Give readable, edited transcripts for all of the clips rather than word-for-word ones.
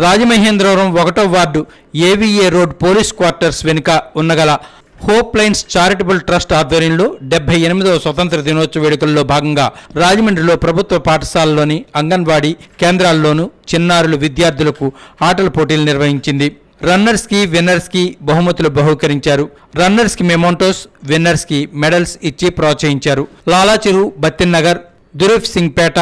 రాజమహేంద్రవరం 1వ ward ఏవీఏ road police quarters వెనుక ఉన్నగల hope lines charitable trust ఆధ్వర్యంలో 78వ స్వతంత్ర దినోత్సవ వేడుకల్లో భాగంగా రాజమండ్రిలో ప్రభుత్వ పాఠశాలలోని అంగన్వాడీ కేంద్రాల్లోనూ చిన్నారులు విద్యార్థులకు ఆటల పోటీలు నిర్వహించింది. రన్నర్స్ కి విన్నర్స్ కి బహుమతులు బహూకరించారు. రన్నర్స్ కి మెమోంటోస్, విన్నర్స్ కి మెడల్స్ ఇచ్చి ప్రోత్సహించారు. లాలాచెరు, బత్తినగర్, దురేఫ్ Singh Peta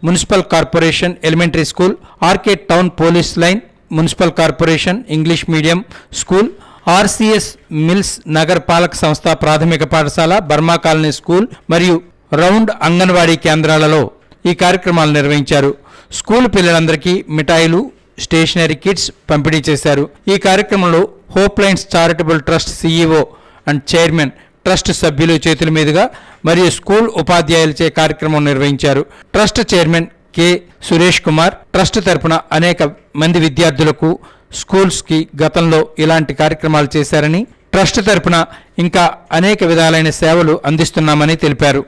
municipal corporation elementary school, RK town police line municipal corporation English medium school, RCS mills Nagar పాలక సంస్థ ప్రాథమిక పాఠశాల, బర్మా కాలనీ స్కూల్ మరియు రౌండ్ అంగన్వాడీ కేంద్రాలలో ఈ కార్యక్రమాలు నిర్వహించారు. స్కూల్ పిల్లలందరికీ మిఠాయిలు, స్టేషనరీ కిట్స్ పంపిణీ చేశారు. ఈ కార్యక్రమంలో hope lines charitable trust CEO and chairman, trust సభ్యులు చేతుల మీదుగా మరియు స్కూల్ ఉపాధ్యాయులచే కార్యక్రమం నిర్వహించారు. Trust chairman K Suresh Kumar trust తరపున అనేక మంది విద్యార్థులకు స్కూల్స్కి గతంలో ఇలాంటి కార్యక్రమాలు చేశారని, ట్రస్ట్ తరపున ఇంకా అనేక విధాలైన సేవలు అందిస్తున్నామని తెలిపారు.